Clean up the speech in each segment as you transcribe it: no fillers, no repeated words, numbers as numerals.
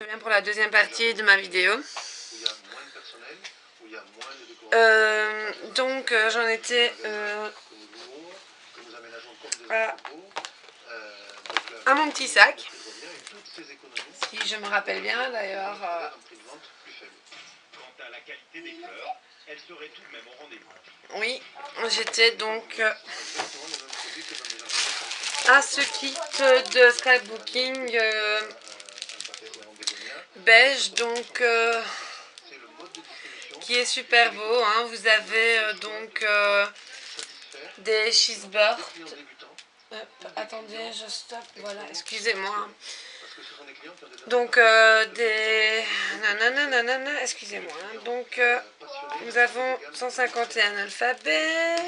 Je reviens pour la deuxième partie de ma vidéo. J'en étais à mon petit sac, si je me rappelle bien d'ailleurs. Oui, j'étais donc à ce kit de scrapbooking beige, donc qui est super beau, hein. Vous avez donc des cheeseburgers. Attendez, je stoppe. Voilà, excusez-moi. Donc des nanana, excusez-moi. Donc nous avons 151 alphabets.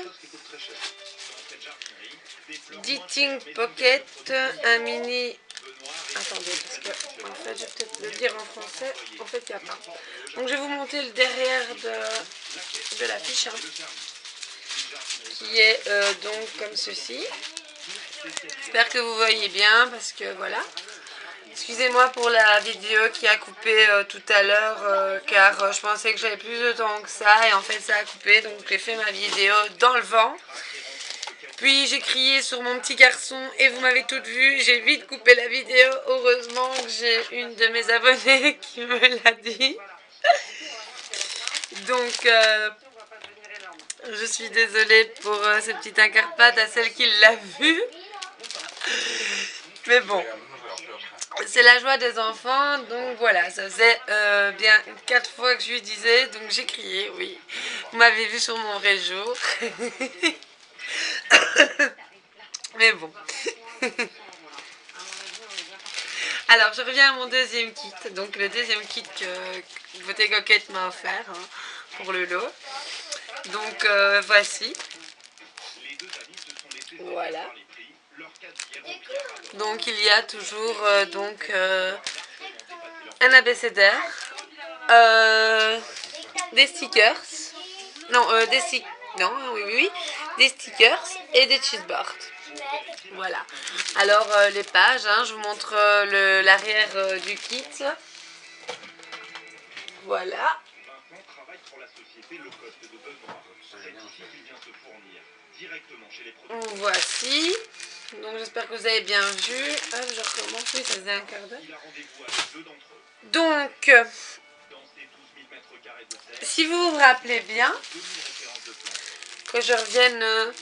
Dating Pocket, un mini. Attendez, parce que en fait, je vais peut-être le dire en français. En fait, il n'y a pas. Donc, je vais vous montrer le derrière de la fiche, hein, qui est donc comme ceci. J'espère que vous voyez bien, parce que voilà. Excusez-moi pour la vidéo qui a coupé tout à l'heure, car je pensais que j'avais plus de temps que ça, et en fait, ça a coupé. Donc, j'ai fait ma vidéo dans le vent. Puis j'ai crié sur mon petit garçon et vous m'avez toutes vu. J'ai vite coupé la vidéo. Heureusement que j'ai une de mes abonnées qui me l'a dit. Donc je suis désolée pour ce petit incarpate à celle qui l'a vu. Mais bon, c'est la joie des enfants. Donc voilà, ça faisait bien 4 fois que je lui disais. Donc j'ai crié, oui. Vous m'avez vu sur mon vrai jour. Mais bon. Alors, je reviens à mon deuxième kit. Donc, le deuxième kit que Beauté Coquette m'a offert, hein, pour le lot. Donc, voici. Voilà. Donc, il y a toujours un abécédaire, des stickers. Non, des stickers et des cheeseburgers. Voilà. Alors les pages, hein, je vous montre l'arrière du kit. Voilà. Voici. Donc j'espère que vous avez bien vu. Hop, je recommence. Oui, ça faisait un quart d'heure. Donc, si vous vous rappelez bien, que je revienne,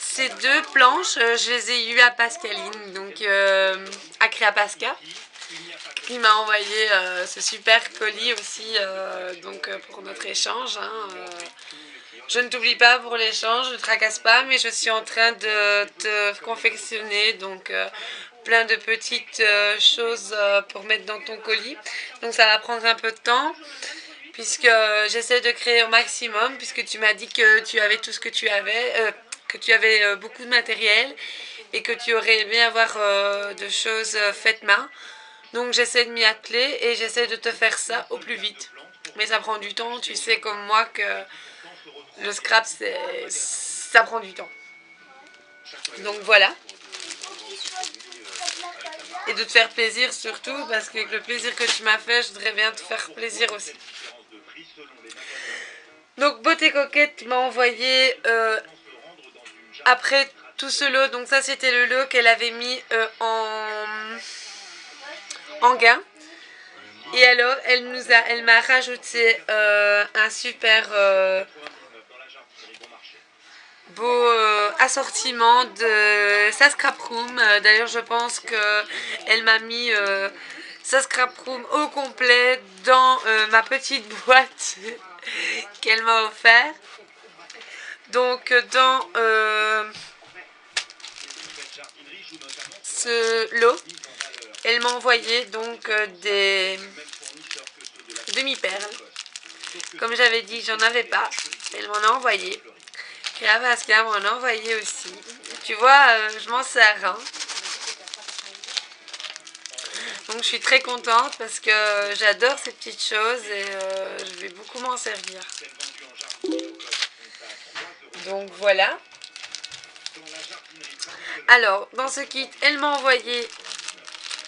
ces deux planches, je les ai eues à Pascaline, donc à Créapasca, qui m'a envoyé ce super colis aussi, donc pour notre échange. Hein, je ne t'oublie pas pour l'échange, ne tracasse pas, mais je suis en train de te confectionner donc plein de petites choses pour mettre dans ton colis. Donc ça va prendre un peu de temps, puisque j'essaie de créer au maximum, puisque tu m'as dit que tu avais tout ce que tu avais, que tu avais beaucoup de matériel et que tu aurais aimé avoir de choses faites main. Donc j'essaie de m'y atteler et j'essaie de te faire ça au plus vite. Mais ça prend du temps, tu sais comme moi que le scrap, ça prend du temps. Donc voilà. Et de te faire plaisir surtout, parce que avec le plaisir que tu m'as fait, je voudrais bien te faire plaisir aussi. Donc Beauté Coquette m'a envoyé après tout ce lot. Donc ça c'était le lot qu'elle avait mis en gain. Et alors elle m'a rajouté un super beau assortiment de sa scrap room. D'ailleurs je pense qu'elle m'a mis sa scrap room au complet dans ma petite boîte qu'elle m'a offert. Donc dans ce lot, elle m'a envoyé donc des demi-perles. Comme j'avais dit, j'en avais pas. Elle m'en a envoyé. Créapasca m'en a envoyé aussi. Tu vois, je m'en sers. Hein. Donc je suis très contente parce que j'adore ces petites choses et je vais beaucoup m'en servir. Donc voilà. Alors, dans ce kit, elle m'a envoyé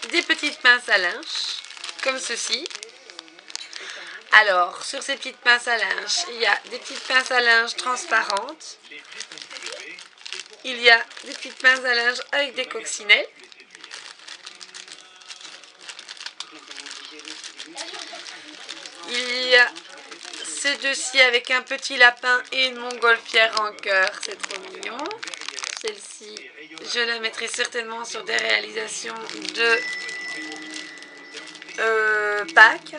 des petites pinces à linge. comme ceci. Alors, sur ces petites pinces à linge, il y a des petites pinces à linge transparentes. Il y a des petites pinces à linge avec des coccinelles. Il y a ces deux-ci avec un petit lapin et une montgolfière en cœur. C'est trop mignon. Celle-ci, je la mettrai certainement sur des réalisations de Pâques.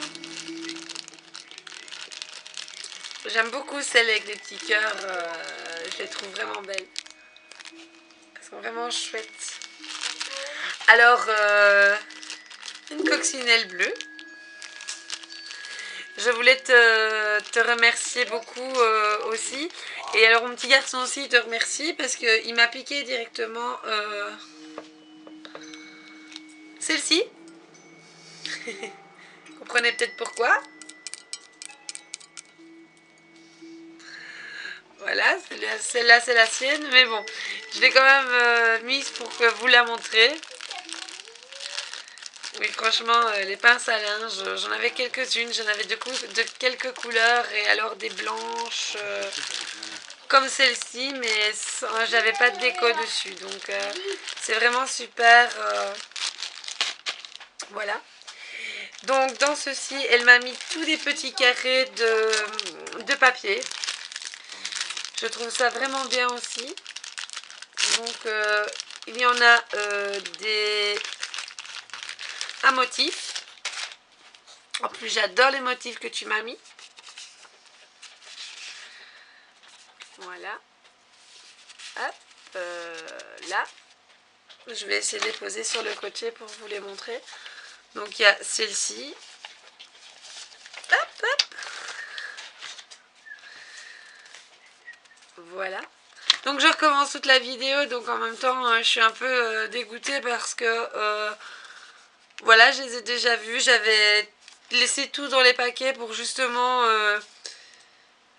J'aime beaucoup celles avec les petits cœurs. Je les trouve vraiment belles. Elles sont vraiment chouettes. Alors, une coccinelle bleue. Je voulais te remercier beaucoup aussi. Et alors mon petit garçon aussi te remercie parce qu'il m'a piqué directement celle-ci. Vous comprenez peut-être pourquoi. Voilà, celle-là c'est la sienne. Mais bon, je l'ai quand même mise pour que vous la montrez. Oui, franchement, les pinces à linge, j'en avais quelques-unes. J'en avais de quelques couleurs et alors des blanches comme celle-ci, mais j'avais pas de déco dessus. Donc, c'est vraiment super. Voilà. Donc, dans ceci, elle m'a mis tous des petits carrés de papier. Je trouve ça vraiment bien aussi. Donc, il y en a un motif. En plus, j'adore les motifs que tu m'as mis. Voilà. Hop, là. Je vais essayer de les poser sur le côté pour vous les montrer. Donc, il y a celle-ci. Hop, hop. Voilà. Donc, je recommence toute la vidéo. Donc, en même temps, je suis un peu dégoûtée parce que... voilà, je les ai déjà vus. J'avais laissé tout dans les paquets pour justement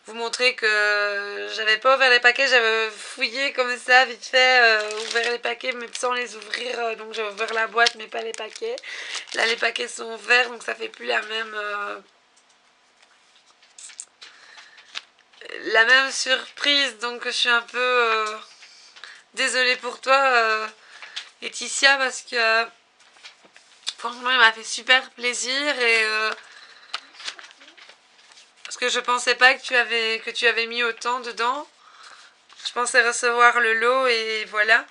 vous montrer que j'avais pas ouvert les paquets. J'avais fouillé comme ça, vite fait, ouvert les paquets mais sans les ouvrir. Donc j'ai ouvert la boîte mais pas les paquets. Là les paquets sont ouverts donc ça fait plus la même surprise. Donc je suis un peu désolée pour toi Laetitia parce que franchement il m'a fait super plaisir et parce que je pensais pas que tu avais mis autant dedans. Je pensais recevoir le lot et voilà.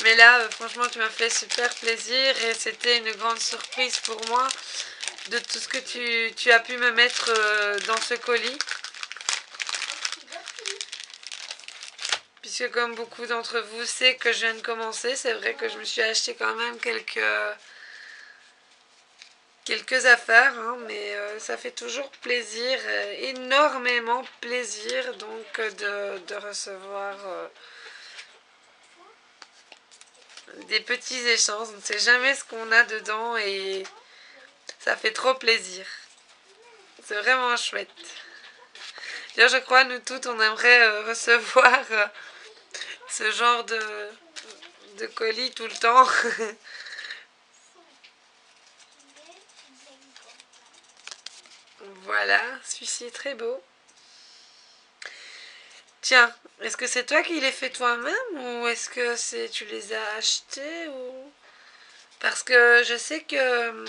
Mais là, franchement, tu m'as fait super plaisir et c'était une grande surprise pour moi de tout ce que tu as pu me mettre dans ce colis. Puisque comme beaucoup d'entre vous savent que je viens de commencer, c'est vrai que je me suis acheté quand même quelques affaires, hein, mais ça fait toujours plaisir, énormément plaisir donc de recevoir des petits échanges. On ne sait jamais ce qu'on a dedans et ça fait trop plaisir. C'est vraiment chouette. D'ailleurs, je crois, nous toutes, on aimerait recevoir ce genre de colis tout le temps. Voilà, celui-ci est très beau. Tiens, est-ce que c'est toi qui les fais toi-même ou est-ce que tu les as achetés ou... Parce que je sais que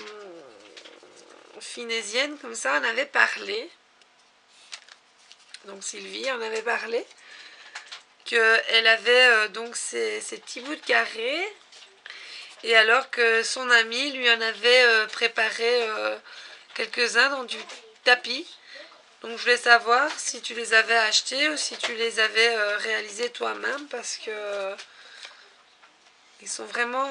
Finésienne, comme ça, on avait parlé. Donc Sylvie en avait parlé. Qu'elle avait donc ces petits bouts de carré. Et alors que son ami lui en avait préparé quelques-uns dans du tapis. Donc je voulais savoir si tu les avais achetés ou si tu les avais réalisés toi-même parce que ils sont vraiment...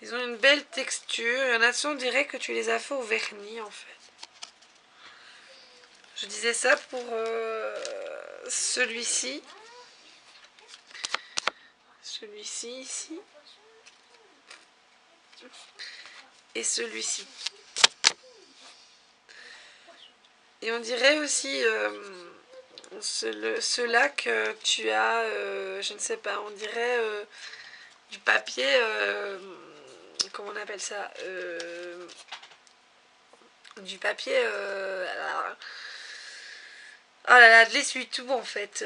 ils ont une belle texture. Il y en a, on dirait que tu les as fait au vernis en fait. Je disais ça pour celui-ci. Celui-ci ici. Et celui-ci. Et on dirait aussi ceux-là que tu as, je ne sais pas, on dirait du papier comment on appelle ça, du papier, oh là là, de l'essuie-tout en fait,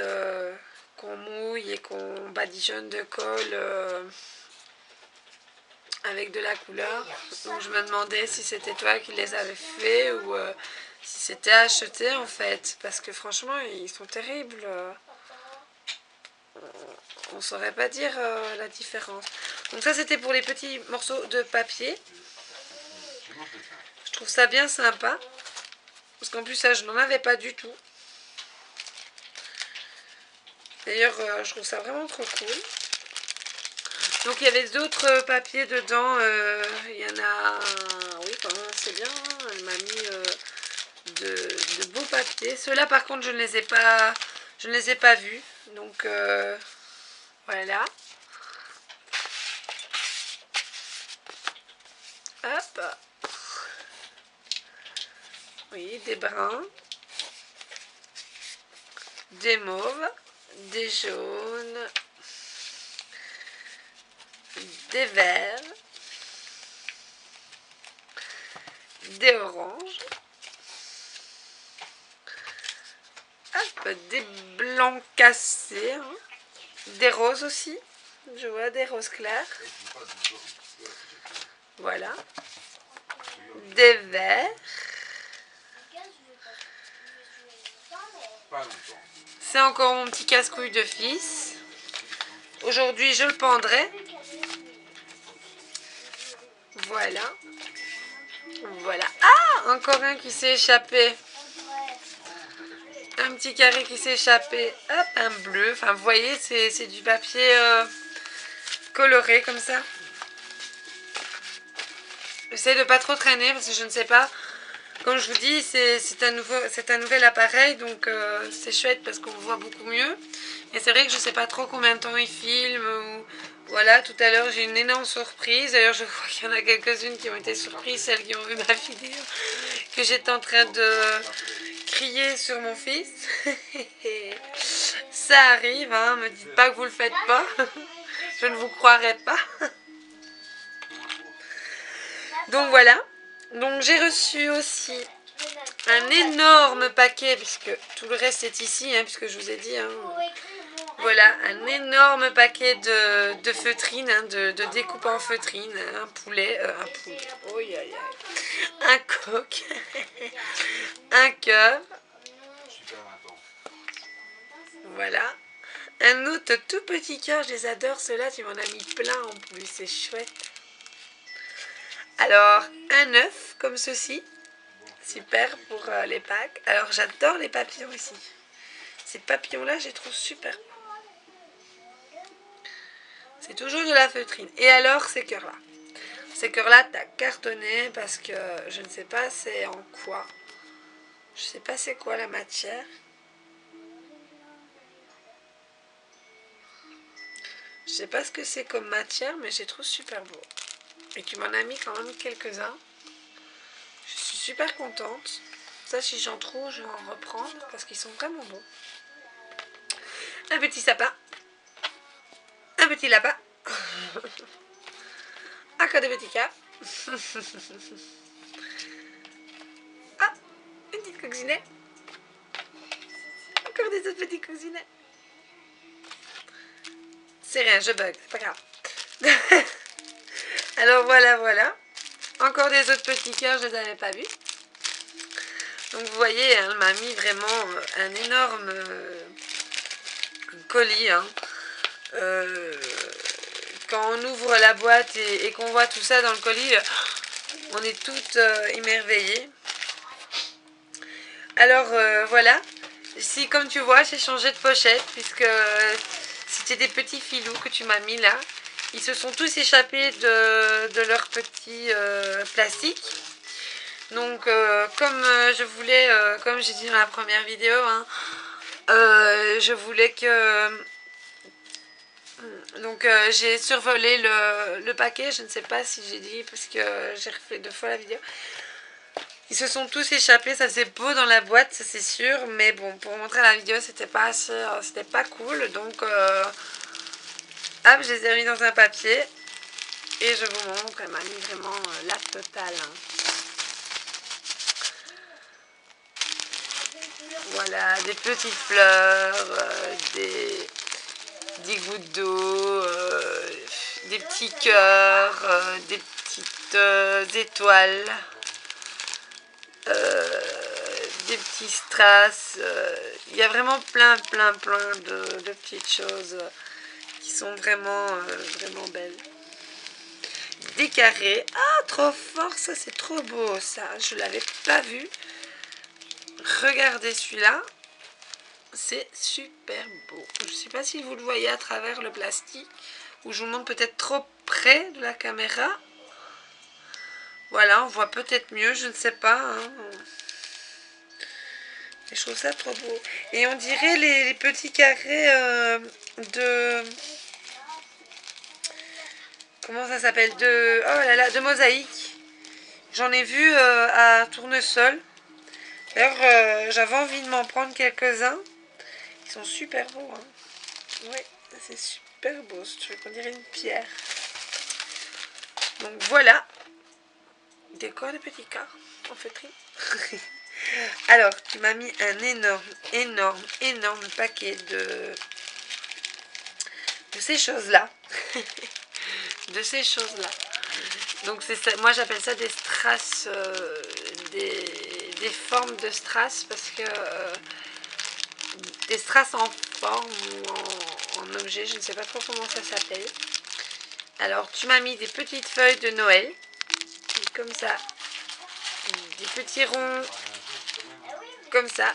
qu'on mouille et qu'on badigeonne de colle avec de la couleur. Donc je me demandais si c'était toi qui les avais fait ou si c'était acheté en fait, parce que franchement ils sont terribles. On saurait pas dire la différence. Donc ça c'était pour les petits morceaux de papier. Je trouve ça bien sympa. Parce qu'en plus ça je n'en avais pas du tout. D'ailleurs je trouve ça vraiment trop cool. Donc il y avait d'autres papiers dedans. Il y en a... Oui quand même c'est bien. Hein. Elle m'a mis de beaux papiers. Ceux-là par contre je ne les ai pas vus. Donc voilà. Hop. Oui, des bruns, des mauves, des jaunes, des verts, des oranges, hop, des blancs cassés, hein. Des roses aussi, je vois des roses clairs, voilà, des verts. C'est encore mon petit casse-couille de fils. Aujourd'hui, je le pendrai. Voilà. Voilà. Ah, encore un qui s'est échappé. Un petit carré qui s'est échappé. Hop, un bleu. Enfin, vous voyez, c'est du papier coloré comme ça. J'essaie de pas trop traîner parce que je ne sais pas. Comme je vous dis, c'est un nouvel appareil, donc c'est chouette parce qu'on voit beaucoup mieux. Et c'est vrai que je ne sais pas trop combien de temps il filme. Ou... Voilà, tout à l'heure j'ai une énorme surprise. D'ailleurs, je crois qu'il y en a quelques-unes qui ont été surprises, celles qui ont vu ma vidéo, que j'étais en train de crier sur mon fils. Ça arrive, hein, me dites pas que vous le faites pas. Je ne vous croirai pas. Donc voilà. Donc j'ai reçu aussi un énorme paquet, puisque tout le reste est ici, hein, puisque je vous ai dit. Hein, voilà, un énorme paquet de feutrine, hein, de découpe en feutrine, un poulet, oh, aïe, aïe, un coq, un cœur. Voilà. Un autre tout petit cœur, je les adore, ceux-là, tu m'en as mis plein en plus, c'est chouette. Alors, un œuf comme ceci, super pour les Pâques. Alors, j'adore les papillons ici. Ces papillons-là, je les trouve super. C'est toujours de la feutrine. Et alors, ces cœurs-là. Ces cœurs-là, t'as cartonné parce que je ne sais pas c'est en quoi. Je sais pas c'est quoi la matière. Je sais pas ce que c'est comme matière, mais je les trouve super beaux. Et tu m'en as mis quand même quelques-uns. Je suis super contente. Ça, si j'en trouve, je vais en reprendre parce qu'ils sont vraiment bons. Un petit sapin. Un petit lapin. Encore des petits cas. Ah, une petite coccinelle. Encore des autres petits coccinelles. C'est rien, je bug, c'est pas grave. Alors voilà. Encore des autres petits cœurs, je ne les avais pas vus. Donc vous voyez, elle m'a mis vraiment un énorme colis. Hein. Quand on ouvre la boîte et qu'on voit tout ça dans le colis, on est toutes émerveillées. Alors voilà, ici comme tu vois, j'ai changé de pochette puisque c'était des petits filous que tu m'as mis là. Ils se sont tous échappés de leur petit plastique. Donc comme je voulais, comme j'ai dit dans la première vidéo, hein, je voulais que... Donc j'ai survolé le paquet, je ne sais pas si j'ai dit parce que j'ai refait 2 fois la vidéo. Ils se sont tous échappés, ça faisait beau dans la boîte, ça c'est sûr, mais bon, pour montrer la vidéo, c'était pas cool, donc hop, je les ai mis dans un papier. Et je vous montre, elle m'a mis vraiment la totale. Hein. Voilà, des petites fleurs, des gouttes d'eau, des petits cœurs, des petites étoiles, des petits strass. Il y a vraiment plein de petites choses qui sont vraiment, vraiment belles. Des carrés. Ah, trop fort, ça c'est trop beau ça. Je l'avais pas vu. Regardez celui-là. C'est super beau. Je ne sais pas si vous le voyez à travers le plastique. Ou je vous montre peut-être trop près de la caméra. Voilà, on voit peut-être mieux, je ne sais pas. Hein. Je trouve ça trop beau. Et on dirait les petits carrés de... Comment ça s'appelle? Oh là là, de mosaïque. J'en ai vu à Tournesol. D'ailleurs, j'avais envie de m'en prendre quelques-uns. Ils sont super beaux. Hein. Oui, c'est super beau. Je trouve qu'on dirait une pierre. Donc voilà. Décor de petits cas en feutrine. Alors, tu m'as mis un énorme paquet de ces choses-là. De ces choses-là. Donc, moi, j'appelle ça des strass, des formes de strass parce que des strass en forme ou en objet, je ne sais pas trop comment ça s'appelle. Alors, tu m'as mis des petites feuilles de Noël, comme ça, des petits ronds, comme ça.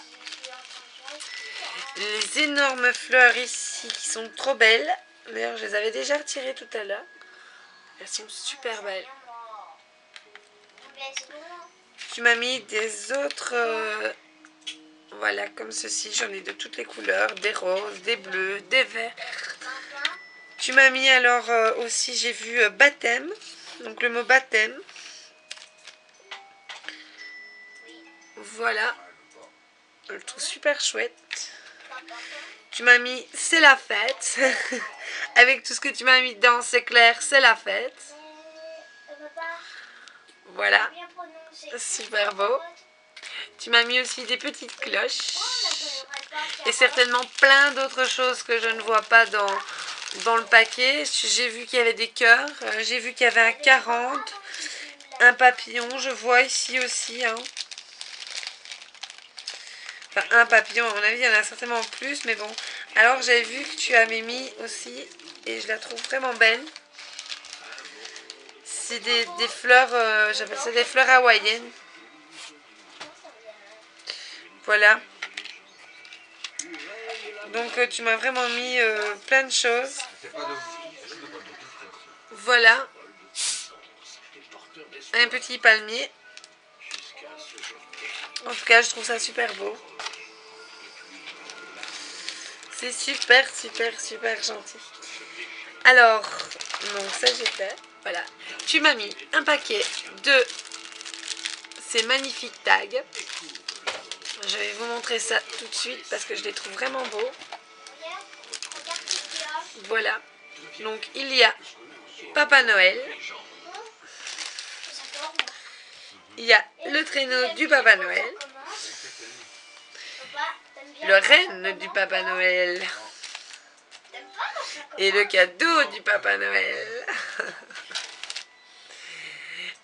Les énormes fleurs ici qui sont trop belles. D'ailleurs, je les avais déjà retirées tout à l'heure. Elles sont super belles. Tu m'as mis des autres... voilà, comme ceci. J'en ai de toutes les couleurs. Des roses, des bleus, des verts. Tu m'as mis alors aussi, j'ai vu baptême. Donc le mot baptême. Voilà. Je le trouve super chouette. Tu m'as mis c'est la fête. Avec tout ce que tu m'as mis dedans, c'est clair, c'est la fête. Voilà. Super beau. Tu m'as mis aussi des petites cloches. Et certainement plein d'autres choses que je ne vois pas dans le paquet. J'ai vu qu'il y avait des cœurs. J'ai vu qu'il y avait un 40. Un papillon, je vois ici aussi. Hein. Enfin, un papillon, à mon avis, il y en a certainement plus. Mais bon. Alors, j'ai vu que tu avais mis aussi. Et je la trouve vraiment belle. C'est des fleurs, j'appelle ça des fleurs hawaïennes. Voilà. Donc tu m'as vraiment mis plein de choses. Voilà. Un petit palmier. En tout cas, je trouve ça super beau. C'est super gentil. Alors, donc ça j'ai fait. Voilà. Tu m'as mis un paquet de ces magnifiques tags. Je vais vous montrer ça tout de suite parce que je les trouve vraiment beaux. Voilà. Donc il y a Papa Noël. Il y a le traîneau du Papa Noël. Le renne du Papa Noël. Et le cadeau du Papa Noël.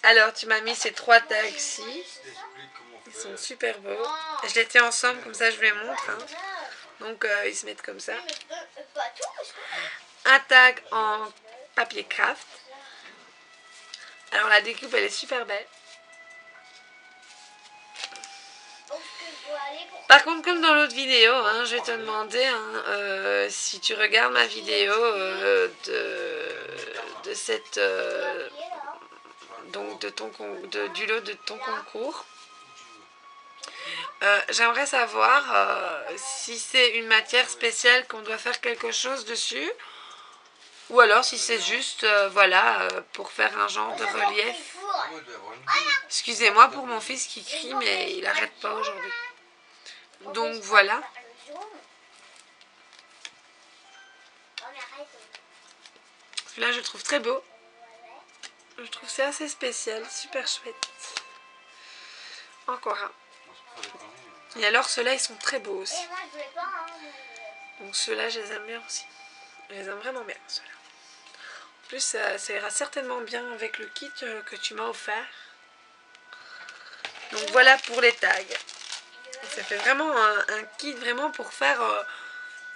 Alors tu m'as mis ces 3 tags-ci. Ils sont super beaux. Je les tiens ensemble, comme ça je vous les montre. Hein. Donc ils se mettent comme ça. Un tag en papier craft. Alors la découpe elle est super belle. Par contre, comme dans l'autre vidéo, hein, je vais te demander hein, si tu regardes ma vidéo de cette donc du lot de ton concours. J'aimerais savoir si c'est une matière spéciale qu'on doit faire quelque chose dessus ou alors si c'est juste voilà pour faire un genre de relief. Excusez-moi pour mon fils qui crie mais il n'arrête pas aujourd'hui. Donc voilà. Celui-là je le trouve très beau. Je trouve que c'est assez spécial, super chouette. Encore un. Et alors ceux-là ils sont très beaux aussi. Donc ceux-là je les aime bien aussi. Je les aime vraiment bien ceux-là. En plus ça ira certainement bien avec le kit que tu m'as offert. Donc voilà pour les tags. Et ça fait vraiment un kit vraiment pour faire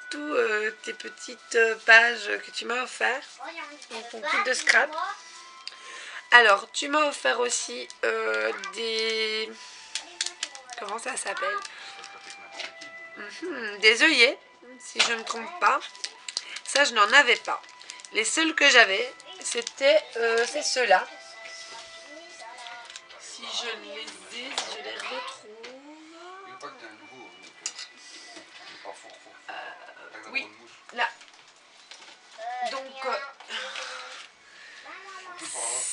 toutes tes petites pages que tu m'as offert. Donc ton kit de scrap. Alors tu m'as offert aussi des... Comment ça s'appelle? Des œillets, si je ne me trompe pas. Ça je n'en avais pas. Les seuls que j'avais, c'était c'est ceux-là. Si je les ai, si je les retrouve. Oui, là. Donc,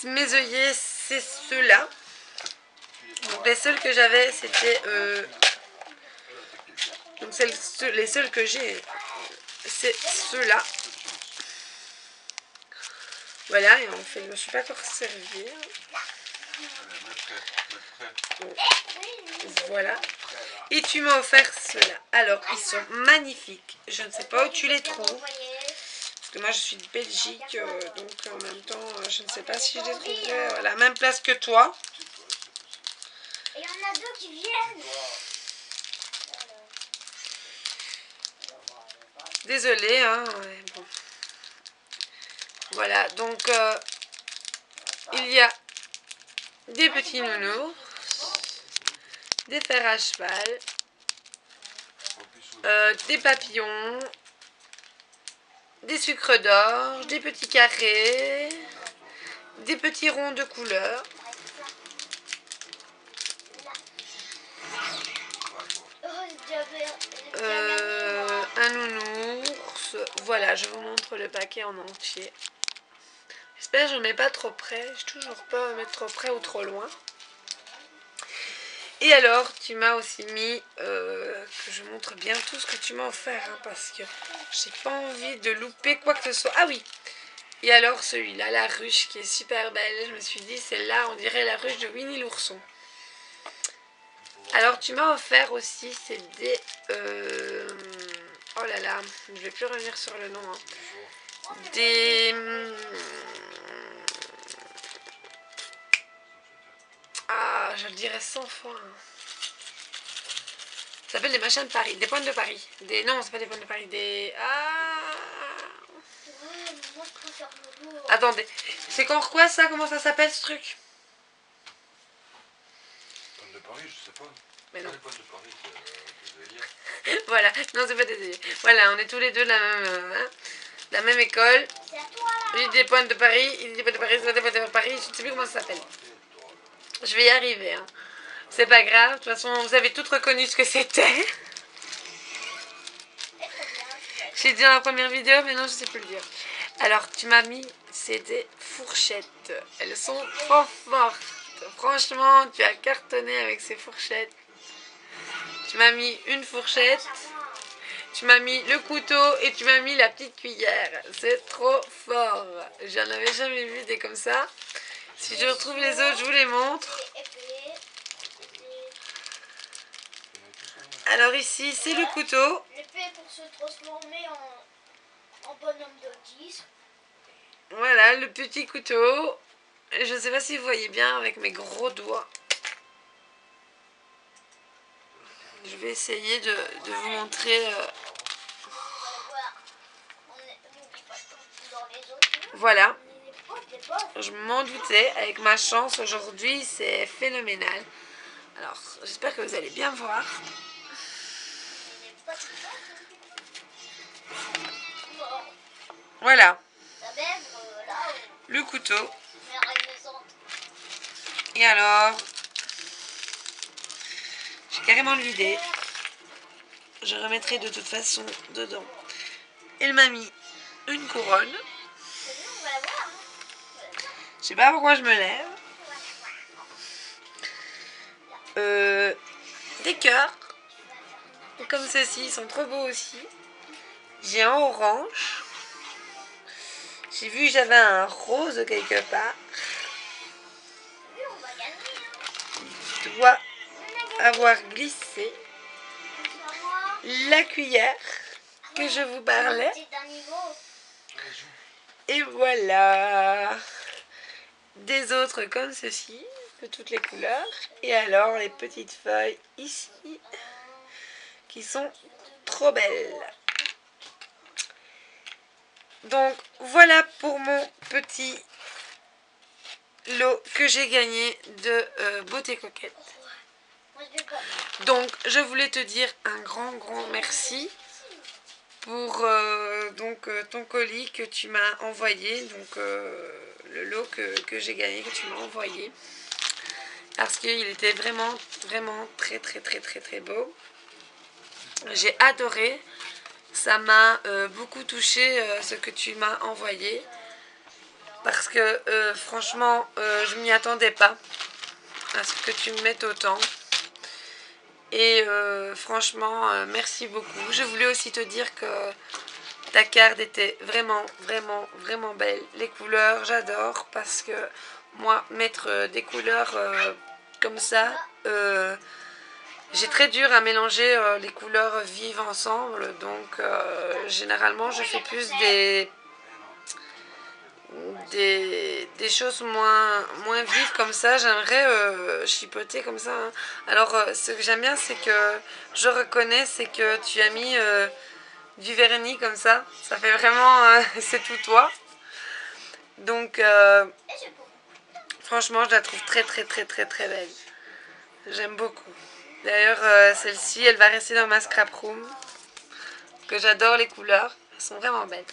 mes œillets, c'est ceux-là. Donc, les seuls que j'avais, c'était... donc, les seuls que j'ai, c'est ceux-là. Voilà, et en fait, je ne me suis pas encore servir. Donc, voilà. Et tu m'as offert ceux-là. Alors, ils sont magnifiques. Je ne sais pas où tu les trouves. Parce que moi, je suis de Belgique. Donc, en même temps, je ne sais pas si je les trouverai à la même place que toi. Et il y en a deux qui viennent. Désolée, hein. Ouais, bon. Voilà, donc, il y a des petits nounous, des fers à cheval, des papillons, des sucres d'orge, des petits carrés, des petits ronds de couleur. Un nounours. Voilà, je vous montre le paquet en entier. J'espère que je ne mets pas trop près. Je n'ai toujours pas à mettre trop près ou trop loin. Et alors, tu m'as aussi mis, que je montre bien tout ce que tu m'as offert, hein, parce que j'ai pas envie de louper quoi que ce soit. Ah oui. Et alors celui-là, la ruche qui est super belle. Je me suis dit, celle-là, on dirait la ruche de Winnie l'ourson. Alors tu m'as offert aussi, c'est des... oh là là, je vais plus revenir sur le nom. Hein. Des... Ah, je le dirais 100 fois. Hein. Ça s'appelle des machins de Paris, des pointes de Paris. Des... Non, c'est pas des pointes de Paris, des... Ah... Attendez, c'est quand quoi ça? Comment ça s'appelle ce truc? Pointes de Paris, je sais pas. Mais non. Les pointes de Paris, c'est des œillets. Voilà, non c'est pas des œillets. Voilà, on est tous les deux de la même école. Il dit des pointes de Paris, il dit des pointes de Paris, c'est des pointes de Paris, je ne sais plus comment ça s'appelle. Je vais y arriver, hein. C'est pas grave, de toute façon vous avez toutes reconnu ce que c'était. J'ai dit dans la première vidéo, mais non je sais plus le dire. Alors tu m'as mis, c'est des fourchettes. Elles sont trop fortes. Franchement, tu as cartonné avec ces fourchettes. Tu m'as mis une fourchette, tu m'as mis le couteau et tu m'as mis la petite cuillère. C'est trop fort. J'en avais jamais vu des comme ça. Si je retrouve les autres, je vous les montre. Alors ici, c'est le couteau. L'épée pour se transformer en bonhomme de 10. Voilà, le petit couteau. Je ne sais pas si vous voyez bien avec mes gros doigts. Je vais essayer de vous montrer. Voilà. Je m'en doutais. Avec ma chance aujourd'hui, c'est phénoménal. Alors, j'espère que vous allez bien voir. Voilà. Le couteau. Et alors, j'ai carrément le vidé. Je remettrai de toute façon dedans. Elle m'a mis une couronne. Je sais pas pourquoi je me lève. Des cœurs. Comme ceux-ci, ils sont trop beaux aussi. J'ai un orange. J'ai vu que j'avais un rose quelque part. dois avoir glissé la cuillère que je vous parlais. Et voilà. Des autres comme ceci, de toutes les couleurs. Et alors les petites feuilles ici, qui sont trop belles. Donc voilà pour mon petit lot que j'ai gagné de Beauté Coquette. Donc je voulais te dire un grand merci pour ton colis que tu m'as envoyé, donc le lot que j'ai gagné, que tu m'as envoyé, parce qu'il était vraiment très beau. J'ai adoré, ça m'a beaucoup touché ce que tu m'as envoyé, parce que franchement je m'y attendais pas à ce que tu me mettes autant. Et franchement, merci beaucoup. Je voulais aussi te dire que ta carte était vraiment belle. Les couleurs, j'adore, parce que moi, mettre des couleurs comme ça, j'ai très dur à mélanger les couleurs vives ensemble. Donc, généralement, je fais plus des choses moins vives comme ça. J'aimerais chipoter comme ça, hein. Alors ce que j'aime bien, c'est que je reconnais, c'est que tu as mis du vernis comme ça fait vraiment c'est tout toi. Donc franchement je la trouve très belle, j'aime beaucoup. D'ailleurs celle-ci elle va rester dans ma scrap room, que j'adore les couleurs, elles sont vraiment belles.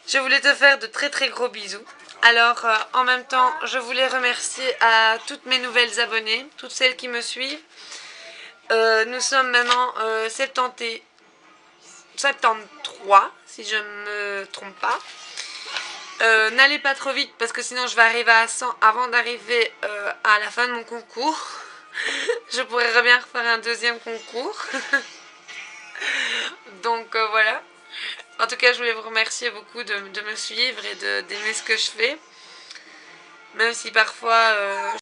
Je voulais te faire de très gros bisous. Alors en même temps je voulais remercier à toutes mes nouvelles abonnées, toutes celles qui me suivent. Nous sommes maintenant 73 si je ne me trompe pas. N'allez pas trop vite parce que sinon je vais arriver à 100 avant d'arriver à la fin de mon concours. Je pourrais bien refaire un deuxième concours. Donc voilà. En tout cas, je voulais vous remercier beaucoup de me suivre et d'aimer ce que je fais. Même si parfois